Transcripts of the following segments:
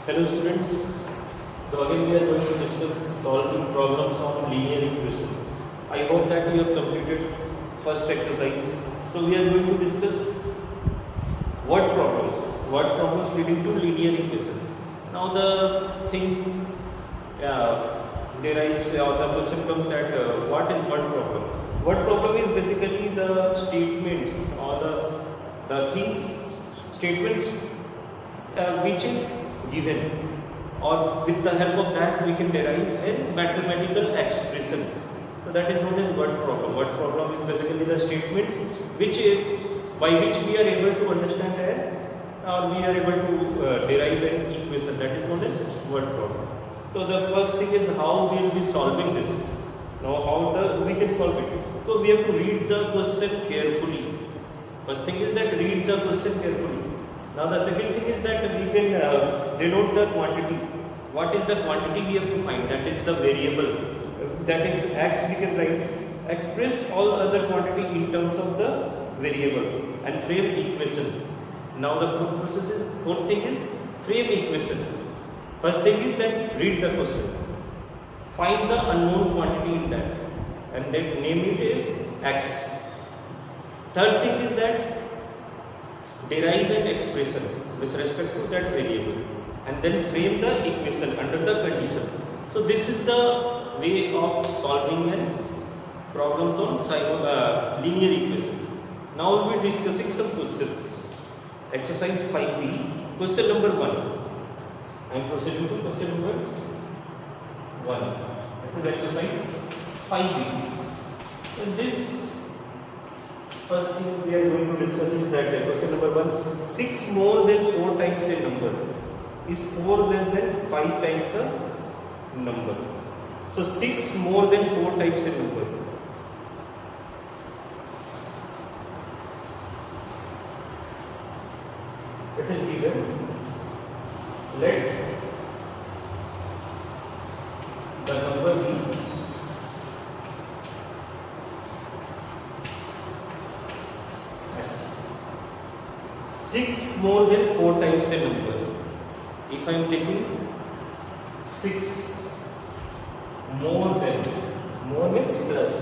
Hello students. So again we are going to discuss solving problems on linear equations. I hope that you have completed first exercise. So we are going to discuss word problems leading to linear equations. Now the thing derives or the question comes that what is word problem? Word problem is basically the statements or the things statements which is given, or with the help of that we can derive a mathematical expression. So that is known as word problem. Word problem is basically the statements which by which we are able to understand or we are able to derive an equation. That is known as word problem. So the first thing is how we will be solving this. Now we can solve it. So we have to read the question carefully. First thing is that read the question carefully. Now the second thing is that we can denote the quantity. What is the quantity we have to find? That is the variable. That is x. We can write express all other quantity in terms of the variable and frame equation. Now the fourth thing is frame equation. First thing is that read the question. Find the unknown quantity in that and then name it as x. Third thing is that derive an expression with respect to that variable and then frame the equation under the condition. So this is the way of solving problems on linear equation. Now we'll be discussing some questions. Exercise 5b, question number 1. I am proceeding to question number 1. This is exercise 5b. In this first thing we are going to discuss is that question number 1, 6 more than 4 times a number is 4 less than 5 times the number. So 6 more than 4 times a number. It is given. Let the number be 6 more than 4 times a number. If I am taking 6 more means plus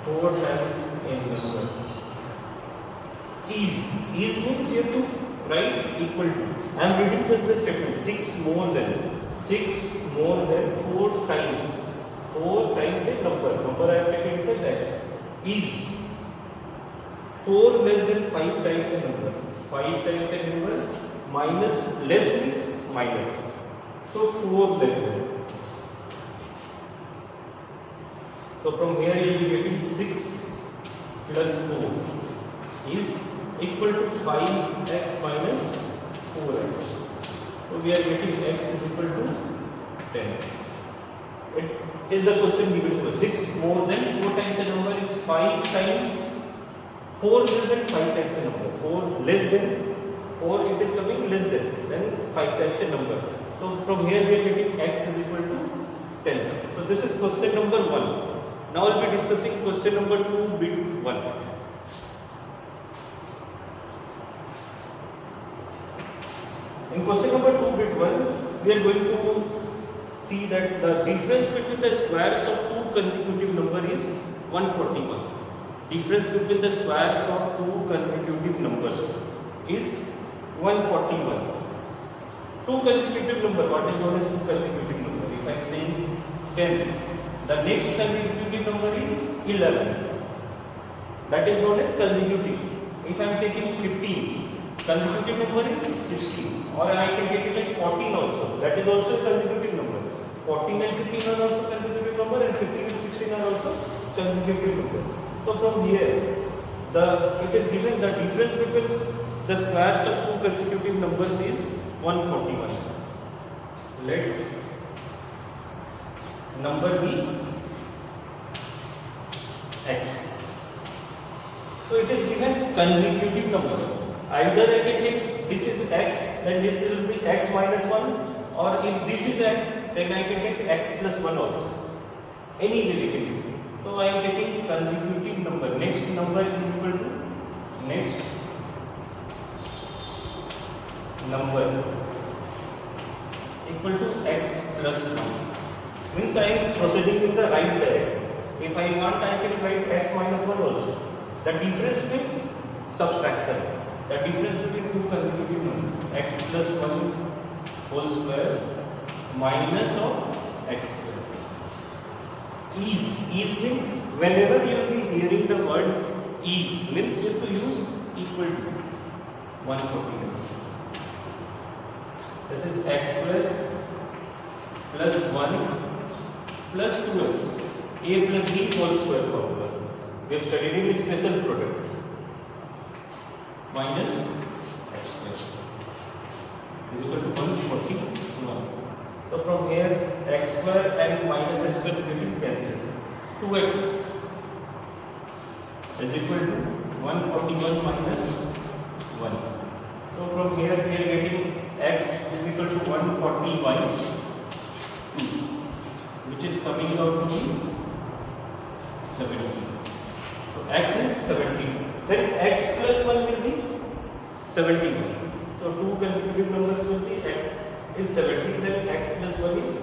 4 times a number. Is means you have to write equal to. I am reading just the statement. 6 more than 4 times. 4 times a number. Number I am taking it as x. Is 4 less than 5 times a number. 5 times a number minus less means minus. So 4 less than. So from here you will be getting 6 plus 4 is equal to 5x minus 4x. So we are getting x is equal to 10. It is the question given to us. 6 more than 4 times a number is 5 times 4 less than 5 times a number. 4 less than 4 it is coming less than 5 times a number. So from here we are getting x is equal to 10. So this is question number 1. Now we will be discussing question number 2 bit 1. In question number 2 bit 1 we are going to see that the difference between the squares of two consecutive numbers is 141. Difference between the squares of two consecutive numbers is 141. Two consecutive number, what is known as two consecutive number? If I am saying 10, the next consecutive number is 11. That is known as consecutive. If I am taking 15, consecutive number is 16. Or I can take it as 14 also. That is also a consecutive number. 14 and 15 are also consecutive number, and 15 and 16 are also consecutive number. So from here, it is given the difference between the squares of two consecutive numbers is 141. Let number be x. So it is given consecutive number. Either I can take this is x, then this will be x minus 1, or if this is x, then I can take x plus 1 also. Any way we can take. So I am taking consecutive number. Next number is equal to next number equal to x plus 1. Means I am proceeding in the right direction. If I want, I can write x minus 1 also. The difference means subtraction. The difference between two consecutive numbers, x plus 1 whole square minus of x square. Is means whenever you will be hearing the word is, means you have to use equal to 140. This is x square plus 1 plus 2x, a plus b whole square formula. We have studied in special product. Minus x square is equal to 141. So from here x square and minus x square will be cancelled. 2x is equal to 141 minus 1. So from here we are getting x is equal to 140 by 2, which is coming out to be 17. So x is 17. Then x plus 1 will be 71. So two consecutive numbers will be x is 70. Then x plus 1 is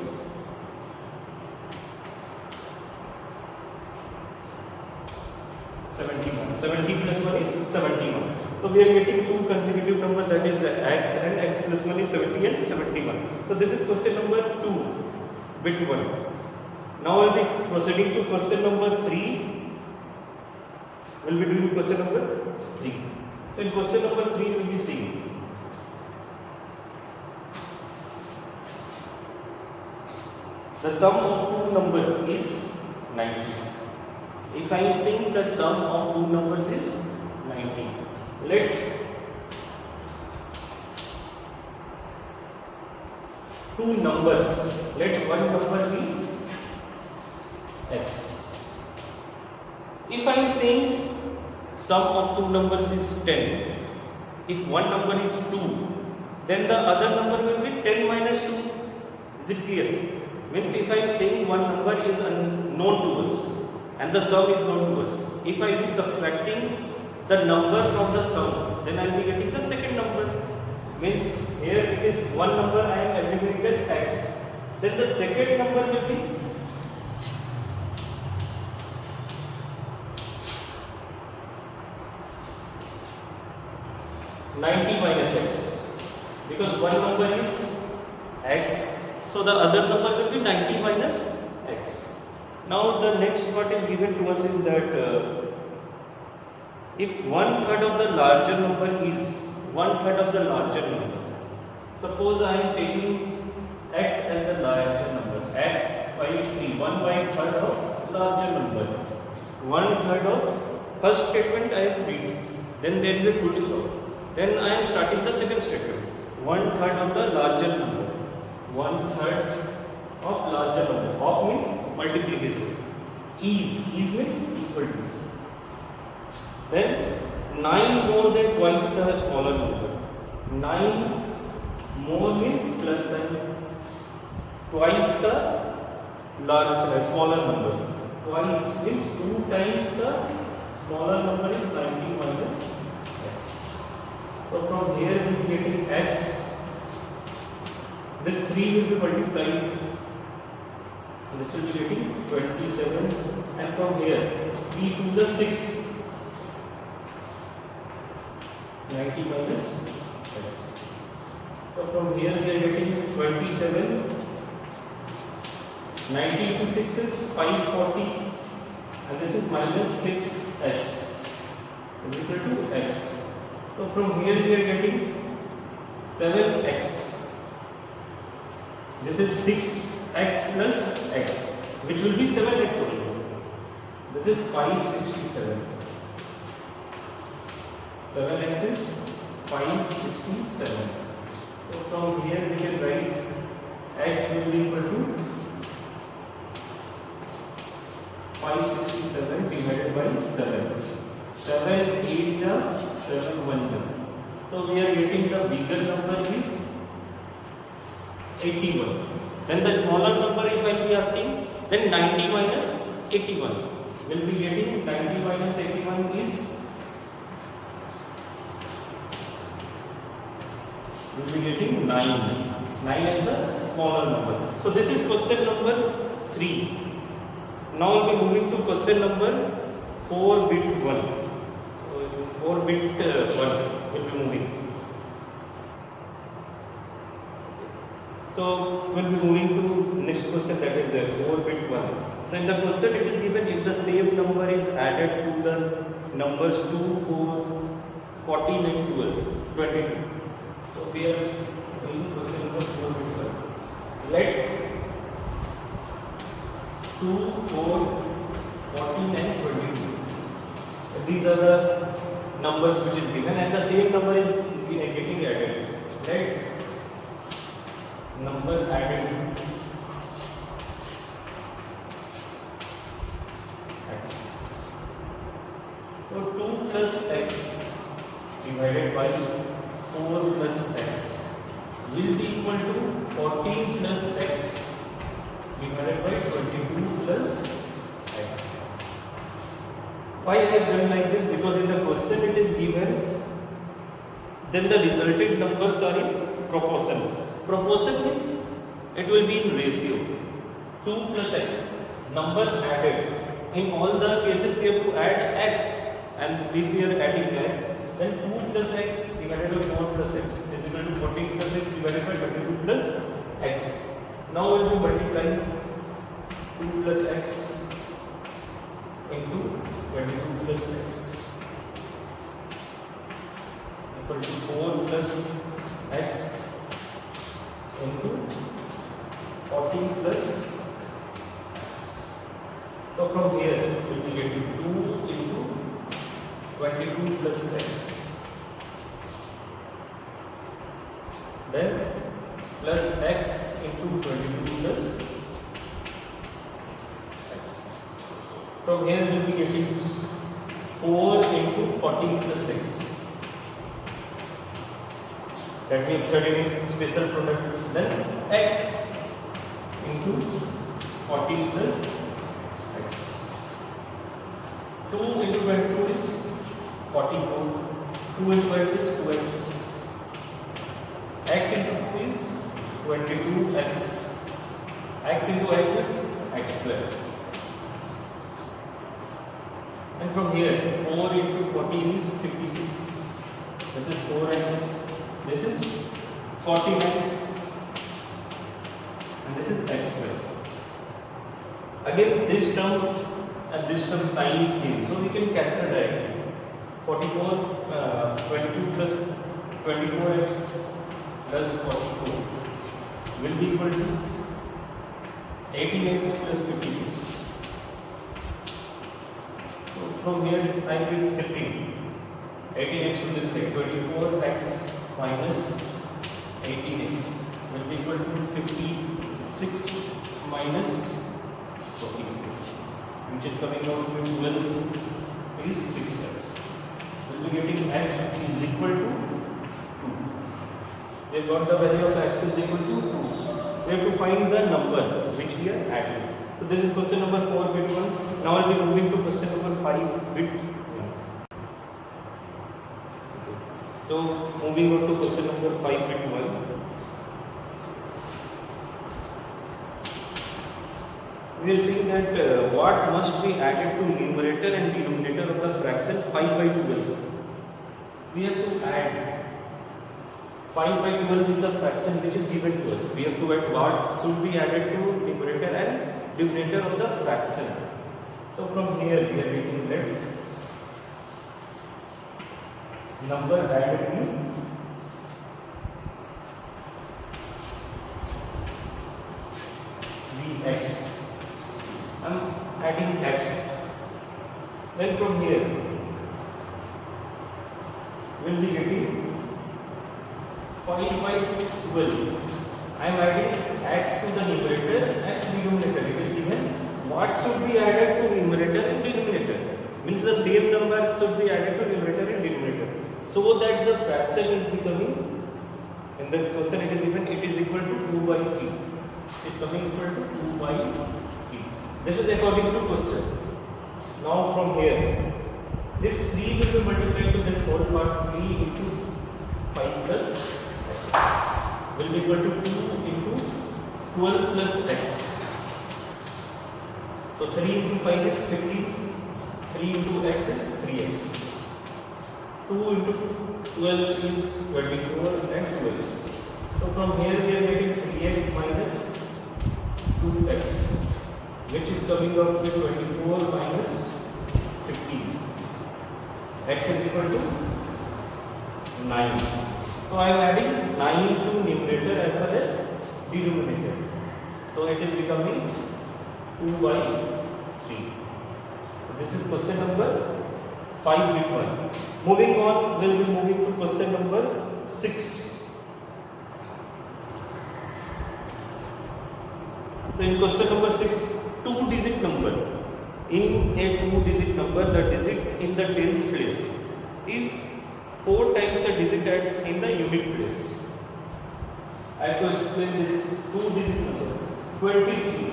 71. 70 plus 1 is 71. So we are getting two consecutive numbers, that is x and x plus 1 is 70 and 71. So this is question number 2, bit 1. Now I will be proceeding to question number 3. We will be doing question number 3. So in question number 3 we will be seeing the sum of two numbers is 90. If I am saying the sum of two numbers is 90, let two numbers, let one number be x. If I am saying sum of two numbers is 10, if one number is 2, then the other number will be 10 minus 2. Is it clear? Means if I am saying one number is unknown to us and the sum is known to us, if I be subtracting the number from the sum, then I will be getting the second number. Means here it is one number I am assuming it as x. Then the second number will be (90 minus x), because one number is x, so the other number will be 90 minus x. Now the next part is given to us is that if 1/3 of the larger number is 1/3 of the larger number, suppose I am taking x as the larger number, x by 3, 1/3 of larger number, 1/3 of first statement I have read, then there is a full stop. Then I am starting the second statement, 1/3 of the larger number, 1/3 of larger number, of means multiplication, is means equal to, then 9 more than twice the smaller number, 9 more means plus sign, twice the smaller number, twice means 2 times the smaller number is 90 minus x. So from here we will be getting x, this 3 will be multiplied, this will be getting 27, and from here 3 to the 6, 90 minus x. So from here we are getting 27, 90 into 6 is 540, and this is minus 6x is equal to x. So from here we are getting 7x. This is 6x plus x, which will be 7x only. This is 567. 7x is 567. So from here we can write x will be equal to 567 divided by 7. 7 is the 7 1. So we are getting the bigger number is 81. Then the smaller number, if I be asking, then 90 minus 81. Will be getting 90 minus 81 is, will be getting 9. 9 as the smaller number. So this is question number 3. Now we'll be moving to question number 4 bit 1. So 4 bit 1 will be moving. So we'll be moving to next question, that is 4 bit 1. So in the question it is given if the same number is added to the numbers 2, 4, 14 and 12, 22. So we are doing question number 4 bit 1. Let 2, 4, 14 and 22. These are the numbers which is given and the same number is getting added. Let number added x. So 2 plus x divided by 4 plus x will be equal to 14 plus x divided by 22 plus x. Why I have done like this? Because in the question it is given, then the resultant numbers are in proportion. Proportion means it will be in ratio. 2 plus x, number added. In all the cases we have to add x, and if we are adding x, then 2 plus x divided by 4 plus x is equal to 14 plus x divided by 22 plus x. Now we will be multiplying 2 plus x into 22 plus x equal to 4 plus x into 14 plus x. So from here we will be getting 2 into 22 plus x, then plus x into 22 plus x. From here we will be getting 4 into 14 plus x. That we have studied in special product. Then x into 14 plus x. 2 into 22 is 44. 2 into x is 2x. X into 2 is 22x. X into x is x square. And from here 4 into 14 is 56. This is 4x. This is 14x and this is x square. Again this term and this term sign is same, so we can cancel directly. 22 plus 24x plus 44 will be equal to 18x plus 56. So from here I will be setting 18x to this side, 24x minus 18x will be equal to 56 minus 44, which is coming out to 12 is 6x. We will be getting x is equal to 2. We have got the value of x is equal to 2. We have to find the number which we are adding. So this is question number 4 bit 1. Now I will be moving to question number 5 bit 1. So moving on to question number 5 bit 1. We are saying that what must be added to numerator and denominator of the fraction 5 by 12. We have to add 5 by 12 is the fraction which is given to us. We have to add what should be added to numerator and denominator of the fraction. So from here we are getting that number added in Vx. I am adding x. Then from here we will be getting 5 by 12. I am adding x to the numerator and denominator. It is given what should be added to numerator and denominator. Means the same number should be added to numerator and denominator, so that the fraction is becoming, in the question it is given, it is equal to 2 by 3. It is coming equal to 2 by 3. This is according to question. Now from here, this 3 will be multiplied to this whole part, 3 into 5 plus x. will be equal to 2 into 12 plus x. So 3 into 5 is 15. 3 into x is 3x. 2 into 12 is 24 and 2x. So from here we are getting 3x minus 2x, which is coming up with 24 minus 15. X is equal to 9. So I am adding 9 to numerator as well as denominator. So it is becoming 2 by 3. This is question number 5 bit 1. Moving on, we will be moving to question number 6. So in question number 6, 2-digit number. In a 2-digit number, the digit in the tens place is 4 times the digit in the unit place. I have to explain this 2-digit number. 23.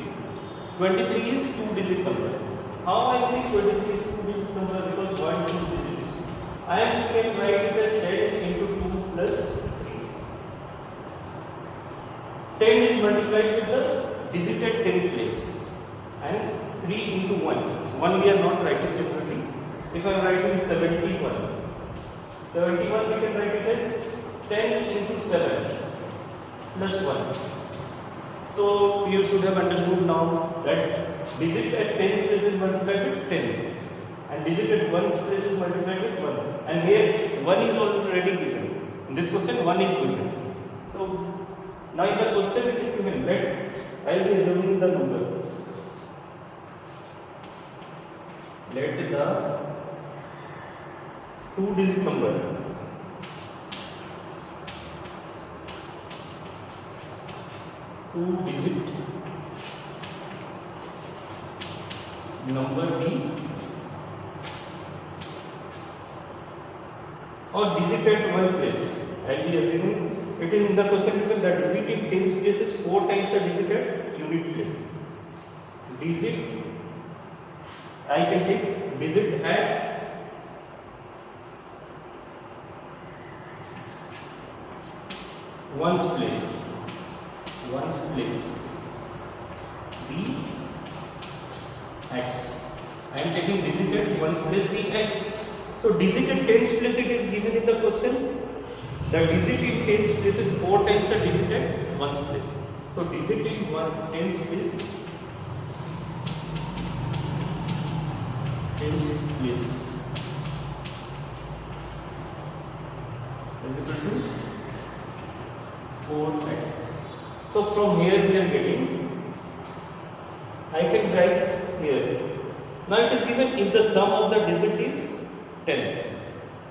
23 is 2-digit number. How I see 23 is 2-digit number? Because 1, 2 digits. I can write it as 10 into 2 plus 3. 10 is multiplied with the digit at 10 place. And 3 into 1. 1 we are not writing differently. If I am writing 71. 71 we can write it as 10 into 7 plus 1. So you should have understood now that digit at 10's place is multiplied with 10 and digit at 1's place is multiplied with 1, and here 1 is already given. In this question 1 is given. So now in the question it is given, let I will be assuming the number. Let the 2-digit number be or digit at 1 place. I will be assuming it is in the question given the digit in tens place is 4 times the digit at unit place. So digit, I can take digit at 1's place. 1's place be x. I am taking digit at 1's place be x. So digit at 10's place it is given in the question. The digit in 10's place is 4 times the digit at 1's place. So digit in 10's place is equal to 4x. So from here we are getting, I can write here. Now it is given if the sum of the digit is 10.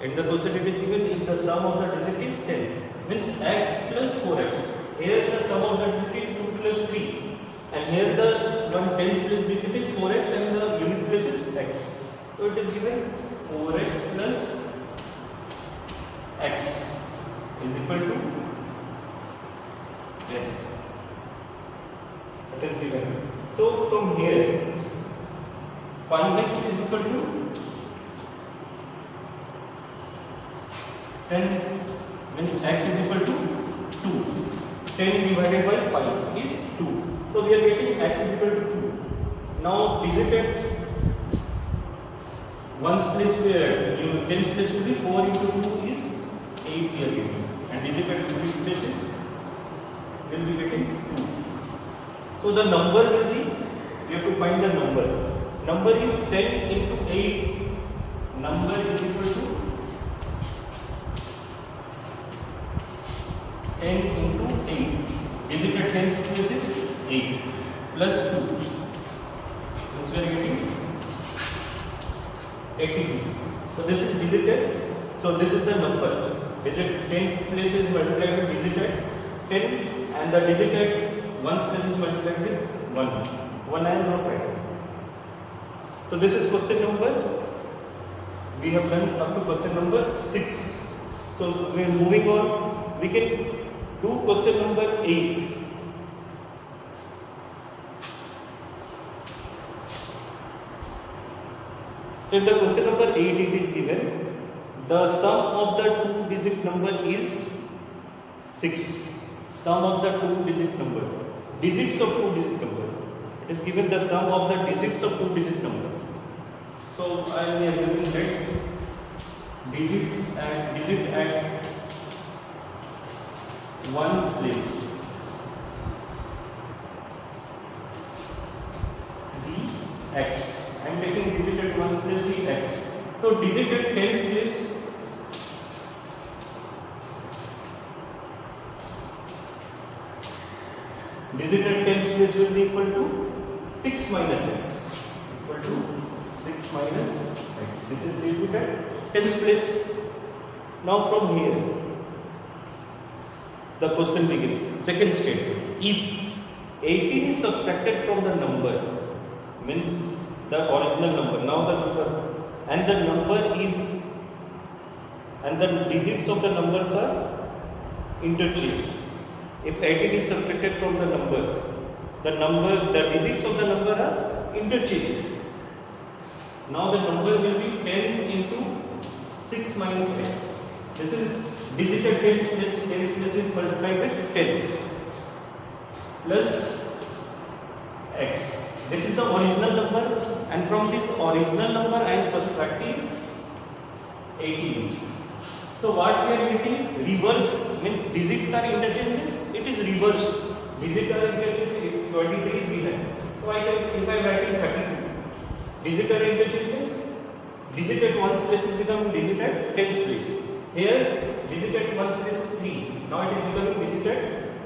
In the question it is given if the sum of the digit is 10. Means x plus 4x. Here the sum of the digit is 2 plus 3. And here the one tens place digit is 4x and the unit place is x. So it is given 4x plus x is equal to 10. It is given. So from here 5x is equal to 10, means x is equal to 2. 10 divided by 5 is 2. So we are getting x is equal to 2. Now digit at 1's place where 10's place will be 4 into 2 is 8 we are getting. And digit at 2 places will be getting 2. So the number will be, we have to find the number. Number is 10 into 8. Number is equal to 10 into 8. Digit at 10's place is 8 plus 2. Means we are getting 82. So this is digit at, so this is the number. Digit 10 place is multiplied with digit at 10 and the digit at 1's place is multiplied with 1. 1 I am not writing. So this is question number, we have done up to question number 6. So we are moving on, we can do question number 8. In the question number 8 it is given, the sum of the 2-digit number is 6. sum of the two-digit number, digits of two-digit number. It is given the sum of the digits of two-digit number. So I am assuming that digit at ones place. The x. I am taking digit at ones place the x. So digit at tens place. Digit at tens place will be equal to 6 minus x. Equal to 6 minus x. This is digit at tens place. Now from here, the question begins. Second statement. If 18 is subtracted from the number, means the original number, now the number, and the number is, and the digits of the numbers are interchanged. If 18 is subtracted from the digits of the number are interchanged. Now the number will be 10 into 6 minus x. This is digit at tens place is multiplied with 10 plus x. This is the original number, and from this original number I am subtracting 18. So what we are getting? Reverse means digits are interchanged, means it is reversed. Digits are interchanged. 23 is given. So I can, if I am writing 32, digit are interchanged means digit at ones place is becoming digit at tens place. Here digit at ones place is 3. Now it is becoming digit at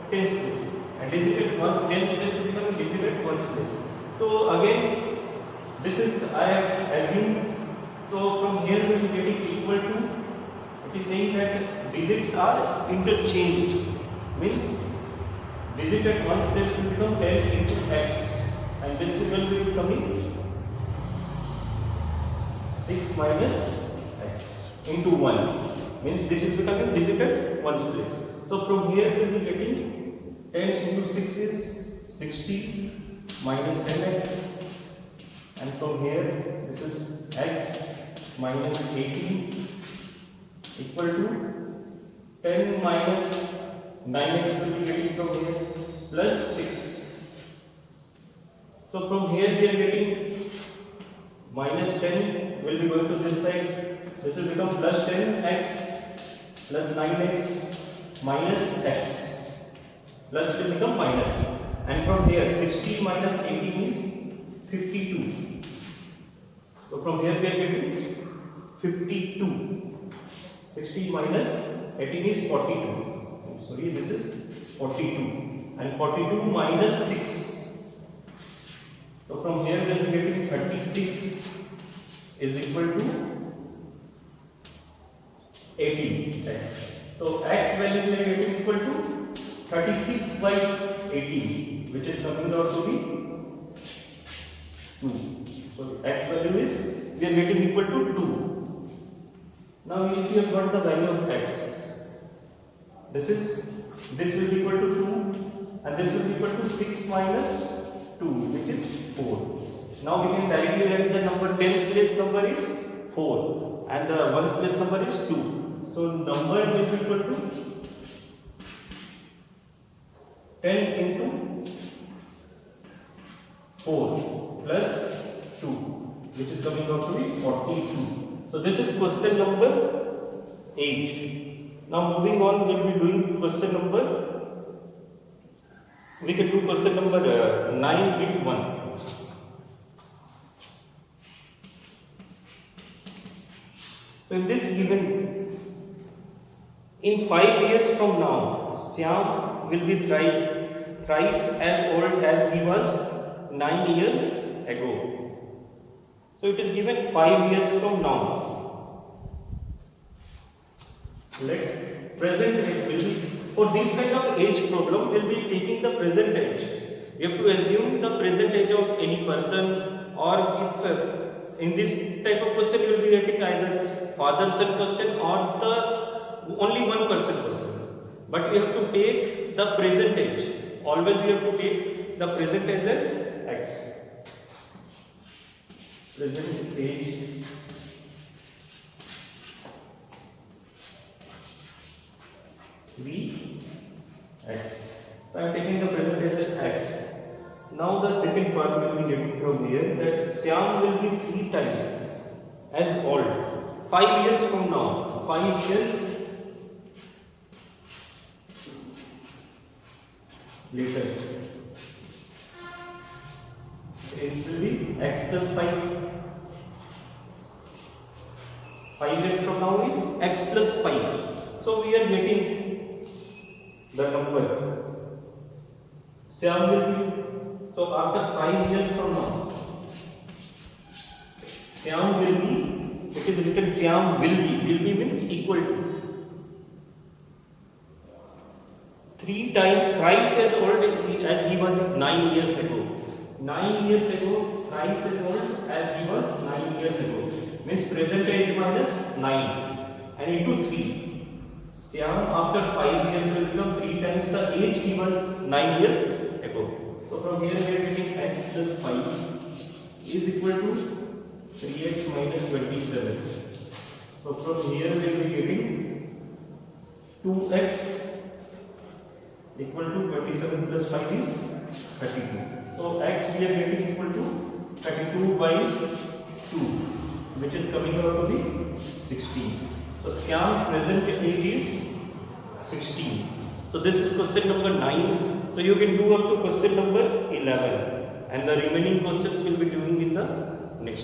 tens place, and digit at tens place is becoming digit at ones place. So again, this is I have assumed. So from here we will be getting equal to. It is saying that digits are interchanged, means digit at ones place will become 10 into x, and this will be becoming 6 minus x into 1, means this is becoming digit at ones place. So from here we will be getting 10 into 6 is 60 minus 10x, and from here this is x minus 18 equal to 10 minus 9x will be getting from here plus 6. So from here we are getting minus 10 will be going to this side. This will become plus 10x plus 9x minus x. Plus will become minus. And from here 60 minus 18 is 52. So from here we are getting 52. 60 minus 18 is 42. Sorry, this is 42. And 42 minus 6. So from here we are getting 36 is equal to 18x. So x value we are getting equal to 36 by 18, which is coming out to be 2. So x value is we are getting equal to 2. Now if you have got the value of x, this will be equal to 2, and this will be equal to 6 minus 2, which is 4. Now we can directly write the number tens place number is 4, and the ones place number is 2. So number will be equal to 10 into 4 plus 2, which is coming out to be 42. So this is question number 8. Now moving on, we will be doing question number, we can do question number 9 bit 1. So in this given, in 5 years from now, Syam will be thrice as old as he was 9 years ago. So it is given 5 years from now. Let present age will be, for this kind of age problem, we will be taking the present age. You have to assume the present age of any person, or if in this type of question you will be getting either father-son question or the only one person question. But you have to take the present age. Always you have to take the present age as x. Present age v x. So I am taking the present as x. Now the second part we will be getting from here, that Syam will be 3 times as old 5 years from now. 5 years later, it will be x plus 5. 5 years from now is x plus 5. So we are getting the number Syam will be. So after 5 years from now, Syam will be, it is written Syam will be means equal to 3 times, thrice as old as he was 9 years ago. 9 years ago, thrice as old as he was 9 years ago. Means present age minus 9 and into 3. Syam after 5 years will become 3 times the age he was 9 years ago. So from here we are getting x plus 5 is equal to 3x minus 27. So from here we will be getting 2x equal to 27 plus 5 is 32. So x we are getting equal to 32 by 2, which is coming out to be 16. So Syam present age is 16. So this is question number 9. So you can do up to question number 11, and the remaining questions will be doing in the next.